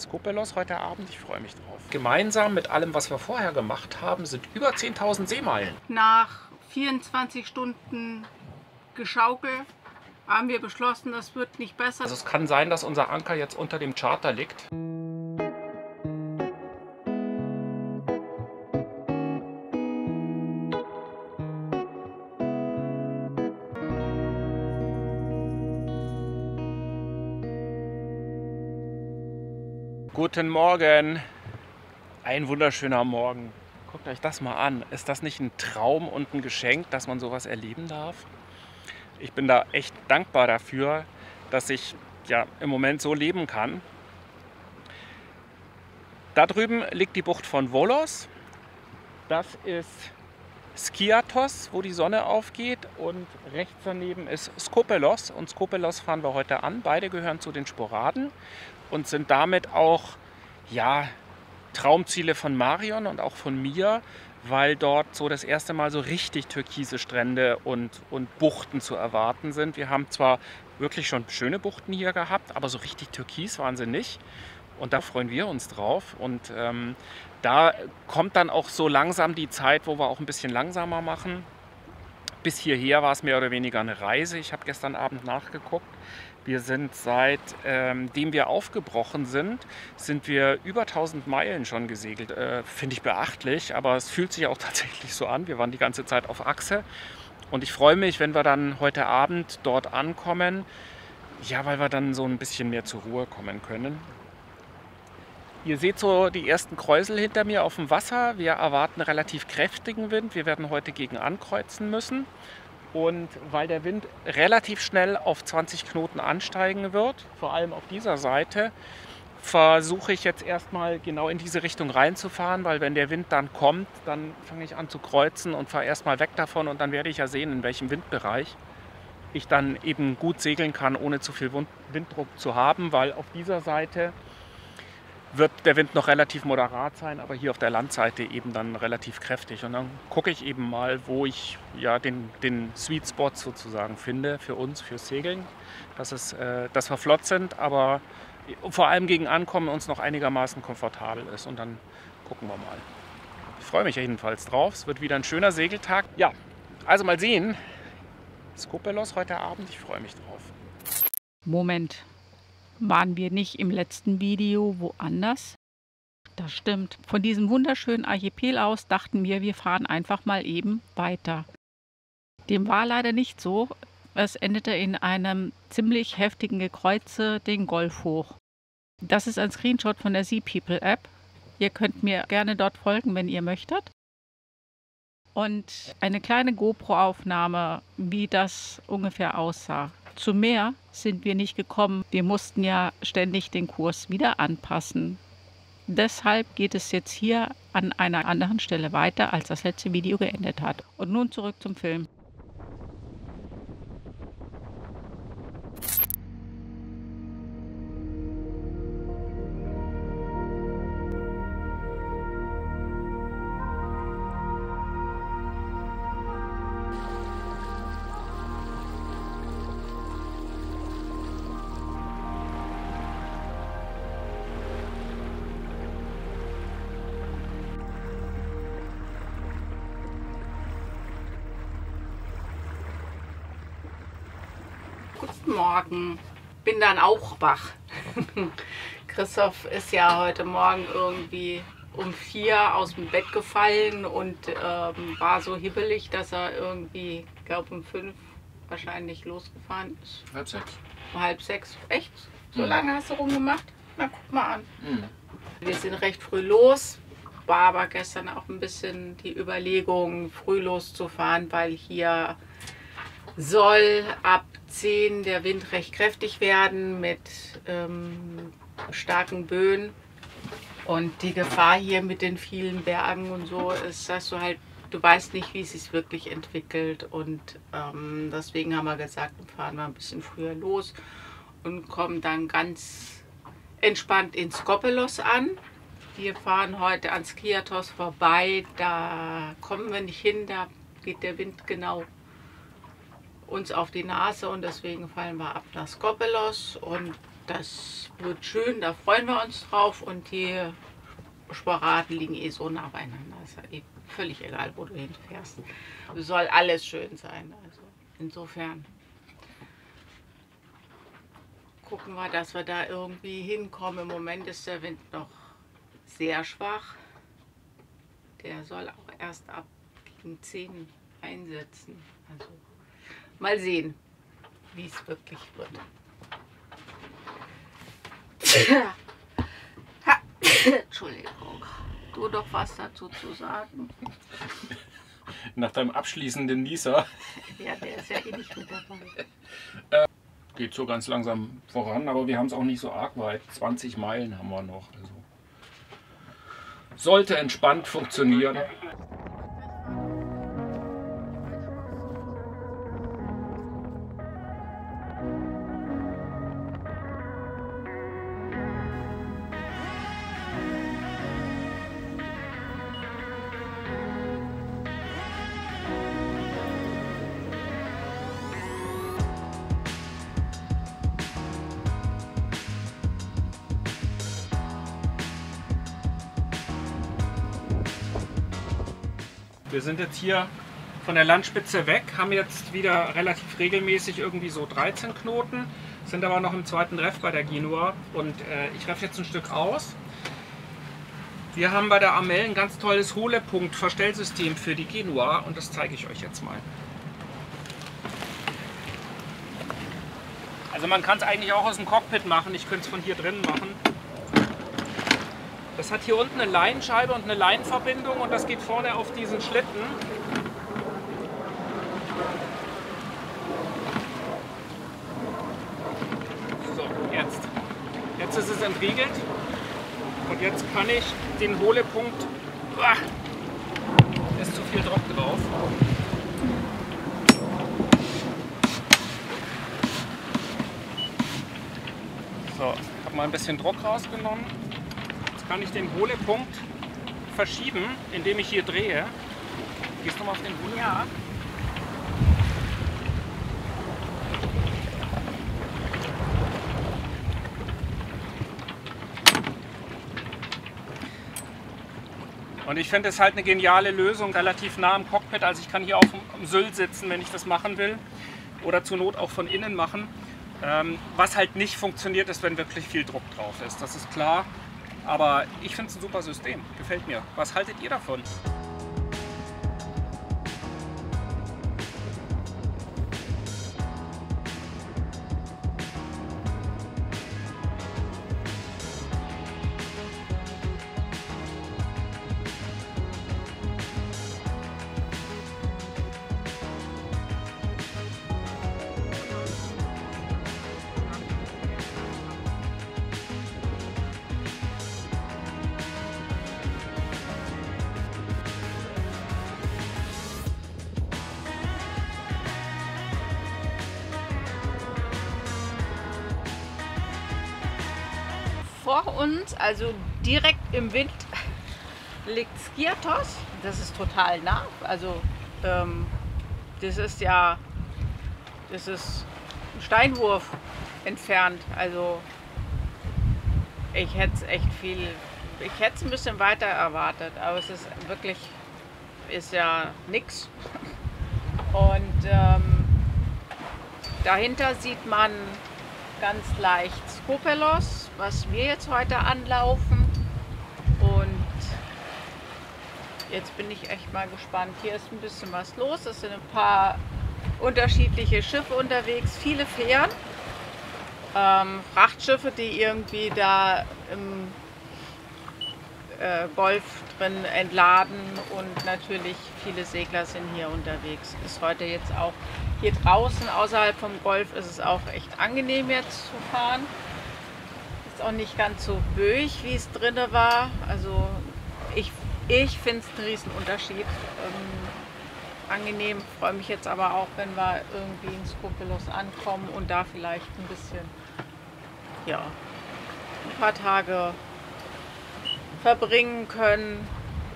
Skopelos heute Abend, ich freue mich drauf. Gemeinsam mit allem, was wir vorher gemacht haben, sind über 10.000 Seemeilen. Nach 24 Stunden Geschaukel haben wir beschlossen, das wird nicht besser. Also es kann sein, dass unser Anker jetzt unter dem Charter liegt. Guten Morgen, ein wunderschöner Morgen. Guckt euch das mal an. Ist das nicht ein Traum und ein Geschenk, dass man sowas erleben darf? Ich bin da echt dankbar dafür, dass ich ja im Moment so leben kann. Da drüben liegt die Bucht von Volos. Das ist Skiathos, wo die Sonne aufgeht, und rechts daneben ist Skopelos, und Skopelos fahren wir heute an. Beide gehören zu den Sporaden und sind damit auch ja, Traumziele von Marion und auch von mir, weil dort so das erste Mal so richtig türkise Strände und Buchten zu erwarten sind. Wir haben zwar wirklich schon schöne Buchten hier gehabt, aber so richtig türkis waren sie nicht. Und da freuen wir uns drauf. Und da kommt dann auch so langsam die Zeit, wo wir auch ein bisschen langsamer machen. Bis hierher war es mehr oder weniger eine Reise. Ich habe gestern Abend nachgeguckt. Wir sind seitdem wir aufgebrochen sind wir über 1000 Meilen schon gesegelt. Finde ich beachtlich, aber es fühlt sich auch tatsächlich so an. Wir waren die ganze Zeit auf Achse. Und ich freue mich, wenn wir dann heute Abend dort ankommen. Ja, weil wir dann so ein bisschen mehr zur Ruhe kommen können. Ihr seht so die ersten Kräusel hinter mir auf dem Wasser. Wir erwarten relativ kräftigen Wind. Wir werden heute gegen ankreuzen müssen. Und weil der Wind relativ schnell auf 20 Knoten ansteigen wird, vor allem auf dieser Seite, versuche ich jetzt erstmal genau in diese Richtung reinzufahren, weil wenn der Wind dann kommt, dann fange ich an zu kreuzen und fahre erstmal weg davon, und dann werde ich ja sehen, in welchem Windbereich ich dann eben gut segeln kann, ohne zu viel Winddruck zu haben, weil auf dieser Seite wird der Wind noch relativ moderat sein, aber hier auf der Landseite eben dann relativ kräftig. Und dann gucke ich eben mal, wo ich ja den Sweet Spot sozusagen finde für uns, fürs Segeln. Dass wir flott sind, aber vor allem gegen Ankommen uns noch einigermaßen komfortabel ist. Und dann gucken wir mal. Ich freue mich jedenfalls drauf. Es wird wieder ein schöner Segeltag. Ja, also mal sehen. Skopelos heute Abend, ich freue mich drauf. Moment. Waren wir nicht im letzten Video woanders? Das stimmt. Von diesem wunderschönen Archipel aus dachten wir fahren einfach mal eben weiter. Dem war leider nicht so. Es endete in einem ziemlich heftigen Gekreuze den Golf hoch. Das ist ein Screenshot von der Sea People App. Ihr könnt mir gerne dort folgen, wenn ihr möchtet. Und eine kleine GoPro-Aufnahme, wie das ungefähr aussah. Zu mehr sind wir nicht gekommen. Wir mussten ja ständig den Kurs wieder anpassen. Deshalb geht es jetzt hier an einer anderen Stelle weiter, als das letzte Video geendet hat. Und nun zurück zum Film. Guten Morgen. Bin dann auch wach. Christoph ist ja heute Morgen irgendwie um 4 aus dem Bett gefallen und war so hibbelig, dass er irgendwie, ich glaube um 5 wahrscheinlich losgefahren ist. 5:30. Um 5:30. Echt? So lange hast du rumgemacht? Na, guck mal an. Wir sind recht früh los. War aber gestern auch ein bisschen die Überlegung, früh loszufahren, weil hier soll ab 10 der Wind recht kräftig werden mit starken Böen. Und die Gefahr hier mit den vielen Bergen und so ist, dass du weißt nicht, wie es sich wirklich entwickelt. Und deswegen haben wir gesagt, fahren wir ein bisschen früher los und kommen dann ganz entspannt in Skopelos an. Wir fahren heute an Skiathos vorbei, da kommen wir nicht hin, da geht der Wind genau uns auf die Nase und deswegen fallen wir ab nach Skopelos und Das wird schön, da freuen wir uns drauf. Und die Sparaten liegen eh so nah beieinander. Ist ja eh völlig egal, wo du hinfährst. Soll alles schön sein. Also insofern gucken wir, dass wir da irgendwie hinkommen. Im Moment ist der Wind noch sehr schwach. Der soll auch erst ab gegen 10 einsetzen. Also mal sehen, wie es wirklich wird. Entschuldigung, du doch was dazu zu sagen. Nach deinem abschließenden Nieser. Ja, der ist ja eh nicht mit dabei. Geht so ganz langsam voran, aber wir haben es auch nicht so arg weit. 20 Meilen haben wir noch. Also sollte entspannt funktionieren. Wir sind jetzt hier von der Landspitze weg, haben jetzt wieder relativ regelmäßig irgendwie so 13 Knoten, sind aber noch im zweiten Reff bei der Genua und ich reffe jetzt ein Stück aus. Wir haben bei der Amel ein ganz tolles Hohlepunkt-Verstellsystem für die Genua und das zeige ich euch jetzt mal. Also man kann es eigentlich auch aus dem Cockpit machen, ich könnte es von hier drinnen machen. Das hat hier unten eine Leinenscheibe und eine Leinenverbindung und das geht vorne auf diesen Schlitten. So, jetzt. Jetzt ist es entriegelt und jetzt kann ich den Hohlepunkt. Ist zu viel Druck drauf. So, ich habe mal ein bisschen Druck rausgenommen. Kann ich den Hohlepunkt verschieben, indem ich hier drehe. Gehst du mal auf den Hohlepunkt? Ja. Und ich finde es halt eine geniale Lösung, relativ nah am Cockpit. Also ich kann hier auf dem Sylt sitzen, wenn ich das machen will. Oder zur Not auch von innen machen. Was halt nicht funktioniert, ist, wenn wirklich viel Druck drauf ist. Das ist klar. Aber ich finde es ein super System, gefällt mir. Was haltet ihr davon? Vor uns, also direkt im Wind, liegt Skiathos. Das ist total nah. Also das ist ein Steinwurf entfernt. Also ich hätte es ein bisschen weiter erwartet, aber es ist wirklich, ist ja nix. Und dahinter sieht man ganz leicht Skopelos, was wir jetzt heute anlaufen. Und jetzt bin ich echt mal gespannt. Hier ist ein bisschen was los. Es sind ein paar unterschiedliche Schiffe unterwegs, viele Fähren. Frachtschiffe, die irgendwie da im Golf drin entladen und natürlich viele Segler sind hier unterwegs. Ist heute jetzt auch hier draußen außerhalb vom Golf ist es auch echt angenehm jetzt zu fahren. Ist auch nicht ganz so böig, wie es drinne war. Also ich finde es einen riesen Unterschied. Angenehm, freue mich jetzt aber auch, wenn wir irgendwie in Skopelos ankommen und da vielleicht ein bisschen, ja, ein paar Tage verbringen können,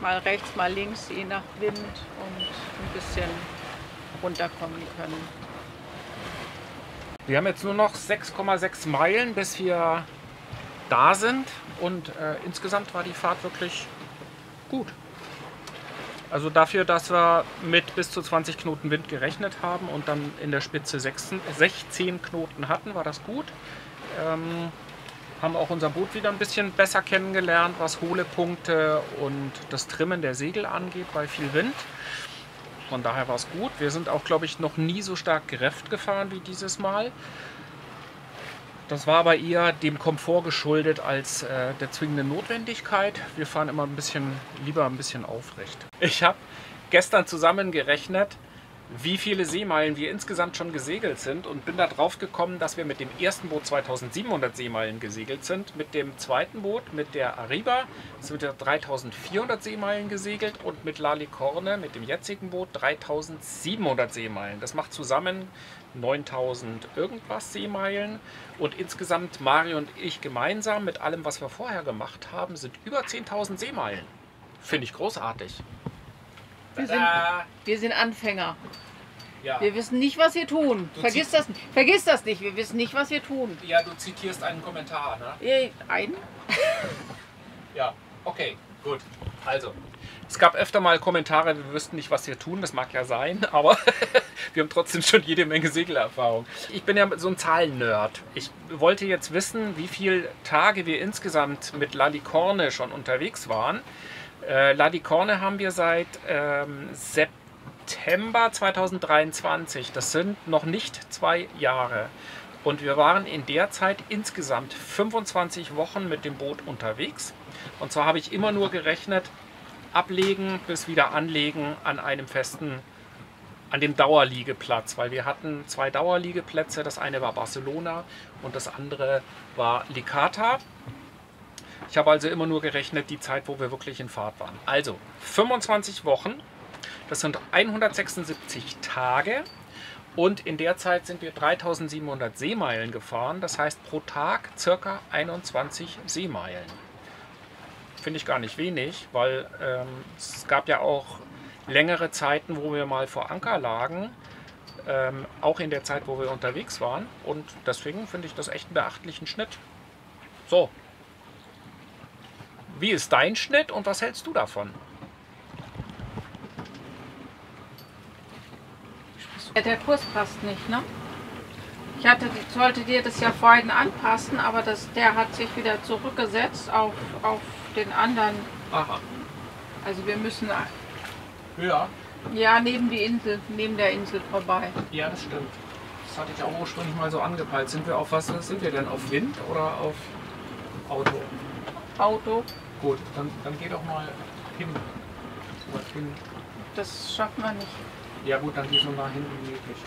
mal rechts, mal links, je nach Wind und ein bisschen runterkommen können. Wir haben jetzt nur noch 6,6 Meilen, bis wir da sind. Und insgesamt war die Fahrt wirklich gut. Also dafür, dass wir mit bis zu 20 Knoten Wind gerechnet haben und dann in der Spitze 16 Knoten hatten, war das gut. Haben auch unser Boot wieder ein bisschen besser kennengelernt, was Hohlepunkte und das Trimmen der Segel angeht, bei viel Wind. Von daher war es gut. Wir sind auch, glaube ich, noch nie so stark gerefft gefahren wie dieses Mal. Das war aber eher dem Komfort geschuldet als der zwingenden Notwendigkeit. Wir fahren immer lieber ein bisschen aufrecht. Ich habe gestern zusammengerechnet, wie viele Seemeilen wir insgesamt schon gesegelt sind und bin da drauf gekommen, dass wir mit dem ersten Boot 2700 Seemeilen gesegelt sind, mit dem zweiten Boot, mit der Arriba, sind wir 3400 Seemeilen gesegelt und mit La Licorne, mit dem jetzigen Boot, 3700 Seemeilen. Das macht zusammen 9000 irgendwas Seemeilen und insgesamt Mario und ich gemeinsam mit allem, was wir vorher gemacht haben, sind über 10.000 Seemeilen. Finde ich großartig. Wir sind Anfänger. Ja. Wir wissen nicht, was wir tun. Vergiss das nicht. Wir wissen nicht, was wir tun. Ja, du zitierst einen Kommentar, ne? Einen? Ja, okay, gut. Also, es gab öfter mal Kommentare, wir wüssten nicht, was wir tun. Das mag ja sein, aber wir haben trotzdem schon jede Menge Segelerfahrung. Ich bin ja so ein Zahlen-Nerd. Ich wollte jetzt wissen, wie viele Tage wir insgesamt mit La Licorne schon unterwegs waren. La Licorne haben wir seit September 2023. Das sind noch nicht 2 Jahre. Und wir waren in der Zeit insgesamt 25 Wochen mit dem Boot unterwegs. Und zwar habe ich immer nur gerechnet, ablegen bis wieder anlegen an einem an dem Dauerliegeplatz. Weil wir hatten 2 Dauerliegeplätze. Das eine war Barcelona und das andere war Licata. Ich habe also immer nur gerechnet, die Zeit, wo wir wirklich in Fahrt waren. Also 25 Wochen, das sind 176 Tage und in der Zeit sind wir 3700 Seemeilen gefahren. Das heißt pro Tag circa 21 Seemeilen. Finde ich gar nicht wenig, weil es gab ja auch längere Zeiten, wo wir mal vor Anker lagen. Auch in der Zeit, wo wir unterwegs waren. Und deswegen finde ich das echt einen beachtlichen Schnitt. So. Wie ist dein Schnitt und was hältst du davon? Der Kurs passt nicht, ne? Sollte dir das ja vorhin anpassen, aber der hat sich wieder zurückgesetzt auf den anderen. Aha. Also wir müssen Ja. neben der Insel vorbei. Ja, das stimmt. Das hatte ich auch ursprünglich mal so angepeilt. Sind wir auf was sind wir denn? Auf Wind oder auf Auto? Auto. Gut, dann geh doch mal hin. Das schaffen wir nicht. Ja gut, dann geh so nah hin wie möglich.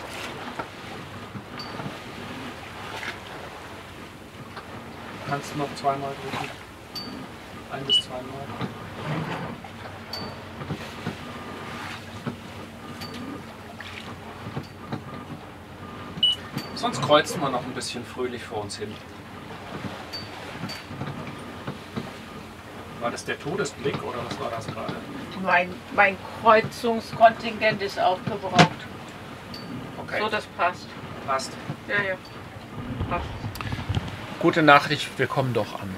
Du kannst noch 2-mal drücken. 1 bis 2-mal. Sonst kreuzen wir noch ein bisschen fröhlich vor uns hin. War das der Todesblick oder was war das gerade? Mein Kreuzungskontingent ist aufgebraucht. Okay. So, das passt. Passt. Ja. Passt. Gute Nachricht, wir kommen doch an.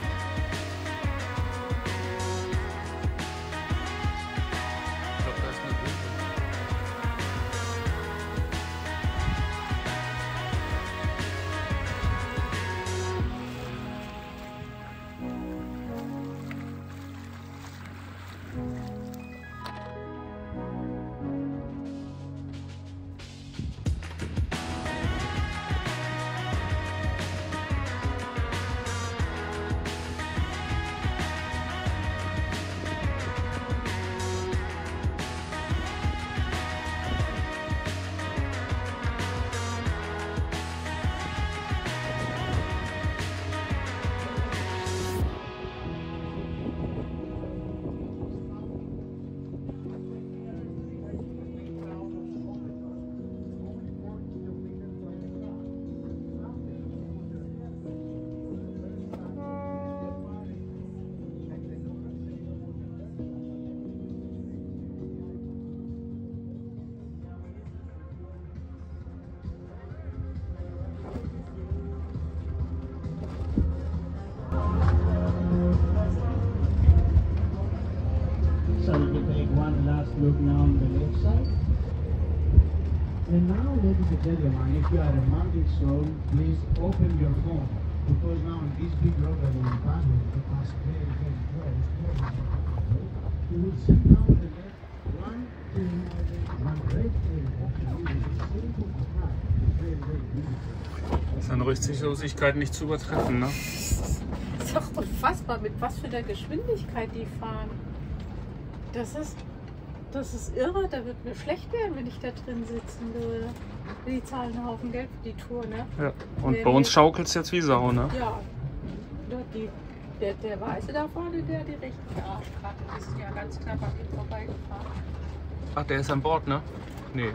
Look now on the left side. And now, ladies and gentlemen, if you are a mountain stone, please open your phone. Because now in this big road that we're passing, to pass very, very close, you will see now on the left, one great area. Very, very beautiful. Das ist an Rücksichtslosigkeit nicht zu übertreffen, ne? Das ist doch unfassbar, mit was für einer Geschwindigkeit die fahren. Das ist irre, da wird mir schlecht werden, wenn ich da drin sitzen würde. Die zahlen einen Haufen Geld für die Tour, ne? Ja. Und bei uns schaukelt es jetzt wie Sau, ne? Ja. Der Weiße da vorne, der hat die richtige Arschkarte. Die ist ja ganz knapp an ihm vorbeigefahren. Ach, der ist an Bord, ne? Nee,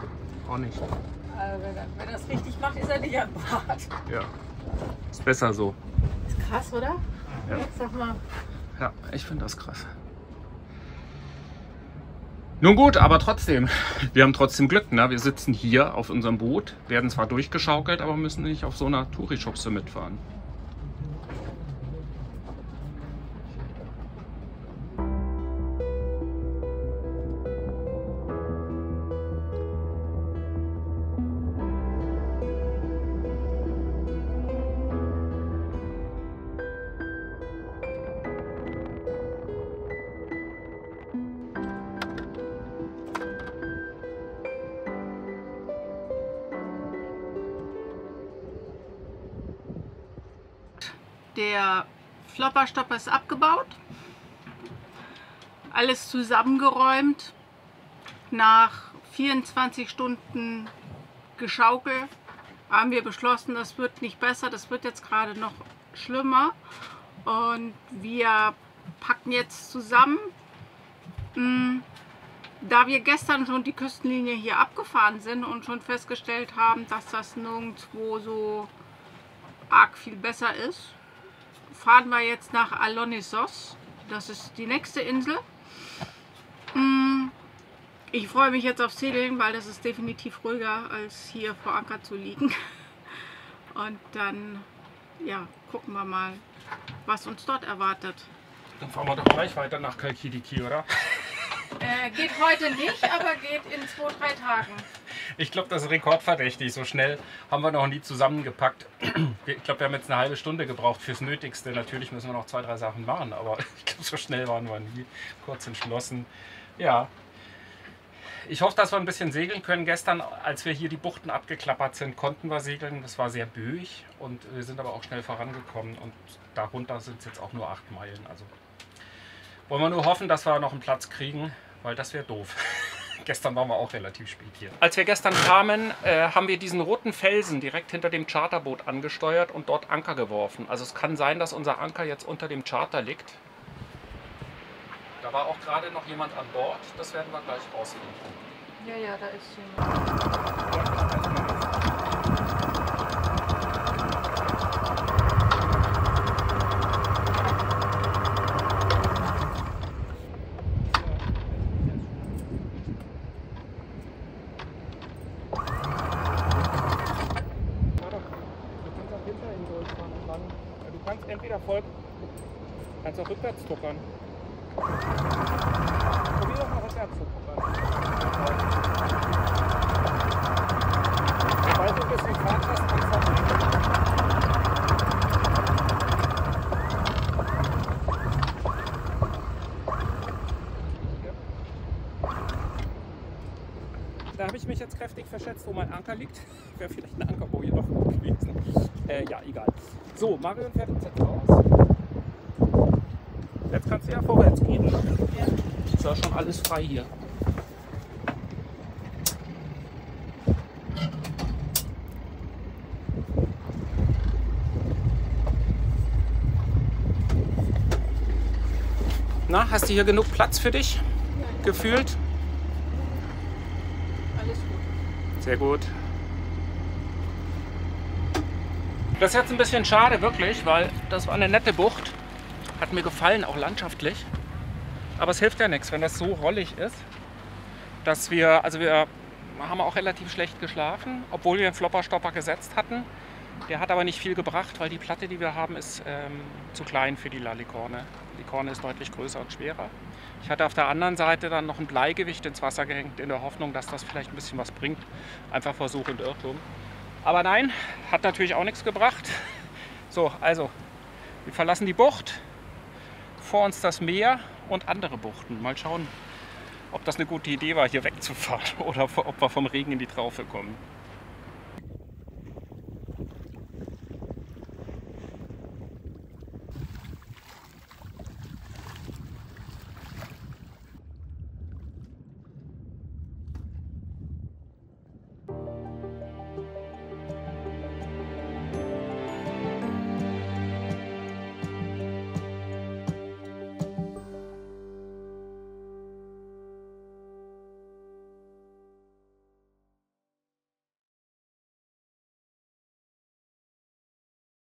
auch nicht. Wenn er das richtig macht, ist er nicht an Bord. Ja. Ist besser so. Ist krass, oder? Ja. Sag mal. Ja, ich finde das krass. Nun gut, aber trotzdem, wir haben trotzdem Glück, ne? Wir sitzen hier auf unserem Boot, werden zwar durchgeschaukelt, aber müssen nicht auf so einer Tourischubse mitfahren. Der Flopperstopper ist abgebaut, alles zusammengeräumt. Nach 24 Stunden Geschaukel haben wir beschlossen, das wird nicht besser, das wird jetzt gerade noch schlimmer. Und wir packen jetzt zusammen. Da wir gestern schon die Küstenlinie hier abgefahren sind und schon festgestellt haben, dass das nirgendwo so arg viel besser ist, fahren wir jetzt nach Alonissos. Das ist die nächste Insel. Ich freue mich jetzt auf Segeln, weil das ist definitiv ruhiger, als hier vor Anker zu liegen. Und dann, ja, gucken wir mal, was uns dort erwartet. Dann fahren wir doch gleich weiter nach Kalkidiki, oder? Geht heute nicht, aber geht in 2-3 Tagen. Ich glaube, das ist rekordverdächtig. So schnell haben wir noch nie zusammengepackt. Ich glaube, wir haben jetzt eine halbe Stunde gebraucht fürs Nötigste. Natürlich müssen wir noch 2-3 Sachen machen, aber ich glaube, so schnell waren wir nie. Kurz entschlossen. Ja. Ich hoffe, dass wir ein bisschen segeln können. Gestern, als wir hier die Buchten abgeklappert sind, konnten wir segeln. Das war sehr böig und wir sind aber auch schnell vorangekommen. Und darunter sind es jetzt auch nur 8 Meilen. Also wollen wir nur hoffen, dass wir noch einen Platz kriegen, weil das wäre doof. Gestern waren wir auch relativ spät hier. Als wir gestern kamen, haben wir diesen roten Felsen direkt hinter dem Charterboot angesteuert und dort Anker geworfen. Also es kann sein, dass unser Anker jetzt unter dem Charter liegt. Da war auch gerade noch jemand an Bord. Das werden wir gleich rausfinden. Ja, da ist jemand. Du kannst entweder voll, kannst auch rückwärts tuckern. Probier doch mal rückwärts zu tuckern. Sobald du ein bisschen Fahrt hast, kannst du auch Da habe ich mich jetzt kräftig verschätzt, wo mein Anker liegt. Wäre vielleicht eine Ankerboje doch gut gewesen. Ja, egal. So, Marion fährt uns jetzt raus. Jetzt kannst du ja vorwärts gehen. Ja. Ist ja schon alles frei hier. Na, hast du hier genug Platz für dich? Ja. Gefühlt? Alles gut. Sehr gut. Das ist jetzt ein bisschen schade, wirklich, weil das war eine nette Bucht. Hat mir gefallen, auch landschaftlich. Aber es hilft ja nichts, wenn das so rollig ist, dass wir haben auch relativ schlecht geschlafen, obwohl wir einen Flopperstopper gesetzt hatten. Der hat aber nicht viel gebracht, weil die Platte, die wir haben, ist zu klein für die La Licorne. Die Licorne ist deutlich größer und schwerer. Ich hatte auf der anderen Seite dann noch ein Bleigewicht ins Wasser gehängt, in der Hoffnung, dass das vielleicht ein bisschen was bringt. Einfach Versuch und Irrtum. Aber nein, hat natürlich auch nichts gebracht. So, also, wir verlassen die Bucht. Vor uns das Meer und andere Buchten. Mal schauen, ob das eine gute Idee war, hier wegzufahren oder ob wir vom Regen in die Traufe kommen.